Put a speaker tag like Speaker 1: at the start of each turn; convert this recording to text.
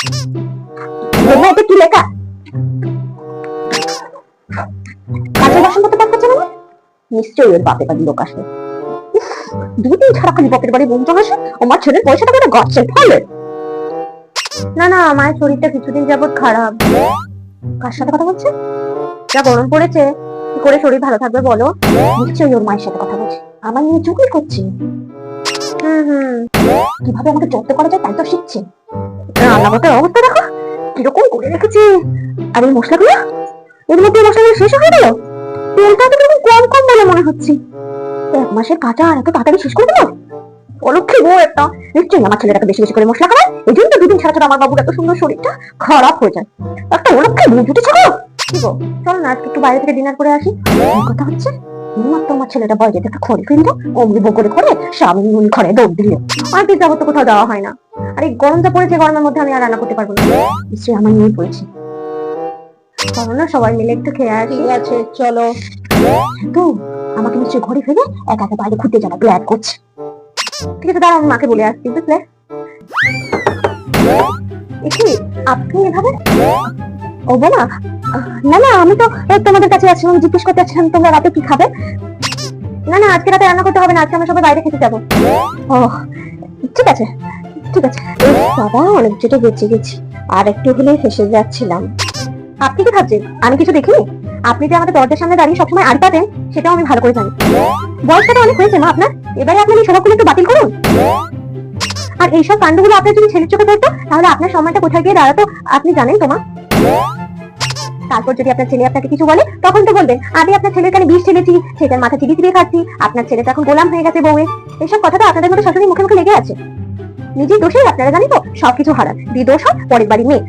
Speaker 1: এটা কি লেখা? কাজের বাসন করতে পারছে না? নিশ্চয়ই ওর বাপের বাড়ি লোক আসবে। দুদিন ছাড়া খালি বাপের বাড়ি বন্ধু আসে, আমার ছেলের পয়সাটা করে গাছের ফলে। না না, আমার শরীরটা কিছুদিন যাবত খারাপ। কার সাথে কথা বলছে? যা গরম পড়েছে, কি করে শরীর ভালো থাকবে বলো? নিশ্চয়ই ওর মায়ের সাথে কথা বলছে, আমার নিয়ে চুগলি করছে। কিভাবে আমাকে জব্দ করা যায় তাই তো শিখছে। রান্নাঘরের অবস্থা দেখো কিরকম করে রেখেছে। আর এই মশলাগুলো, এর মধ্যে মশলাগুলো শেষ হয়ে গেল। তেলটা তো কেমন কম কম বলে মনে হচ্ছে। 1 মাসের কাটা আর এত তাড়াতাড়ি শেষ করে দিল। অলক্ষী গো একটা। নিশ্চয়ই আমার ছেলেটাকে বেশি বেশি করে মশলা খাওয়ায়, এই জন্য তো দুদিন ছাড়া ছাড়া আমার বাবুর এত সুন্দর শরীরটা খারাপ হয়ে যায়। একটা অলক্ষী বউ জুটেছে গো। কি গো, চল না আজকে একটু বাইরে থেকে ডিনার করে আসি। কথা হচ্ছে মাত্র আমার ছেলেটা বাইরে থেকে খড়ি কিনলো, অমনি বউ করে স্বামী নুন খড়ে দৌড় দিল। আর কি যাবো তো কোথাও যাওয়া হয় না। আর এই গরমটা পড়েছে, গরমের মধ্যে আমি আর রান্না করতে পারবো না। নিশ্চয়ই আমার নিয়ে পড়েছে। চলো না সবাই মিলে একটু খেয়ে আসি। ঠিক আছে চলো। তো আমাকে নিশ্চয়ই ঘরে ফেলে একা একা বাইরে ঘুরতে যাওয়া প্ল্যান করছে। ঠিক আছে দাঁড়াও, আমি মাকে বলে আসছি, বুঝলে? আপনি এভাবে? ও বোমা, না না আমি তো তোমাদের কাছে আছি, আমি জিজ্ঞেস করতে চাচ্ছিলাম তোমরা রাতে কি খাবে। না না আজকে রাতে রান্না করতে হবে না, আজকে আমরা সবাই বাইরে খেতে যাবো। ও ঠিক আছে ঠিক আছে। বাবা অনেক যেটা বেঁচে গেছি, আর একটু হলে হেসে যাচ্ছিলাম। আপনি কি ভাবছেন আমি কিছু দেখিনি? আপনি যে আমাদের দরজার সামনে দাঁড়িয়ে সবসময় আড় পাতেন, সেটাও আমি ভালো করে জানি। বয়সটা তো অনেক হয়েছে মা আপনার, এবারে আপনি এই স্বভাবগুলো একটু বাতিল করুন। আর এইসব কাণ্ডগুলো আপনার যদি ছেলের চোখে পড়তো, তাহলে আপনার সময়টা কোথায় গিয়ে দাঁড়াতো আপনি জানেন তো মা? তারপর যদি আপনার ছেলে আপনাকে কিছু বলে, তখন তো বলবেন আমি আপনার ছেলের কানে বিষ ঢেলেছি, সেটার মাথা চিবিয়ে চিবিয়ে খাচ্ছি, আপনার ছেলে তো এখন গোলাম হয়ে গেছে বউয়ের। এসব কথা তো আপনাদের মতো শাশুড়ি মুখে মুখে লেগে আছে। নিজের দোষেই আপনারা জানি তো সবকিছু হারান, দিয়ে দোষ হয় পরের বাড়ির মেয়ে।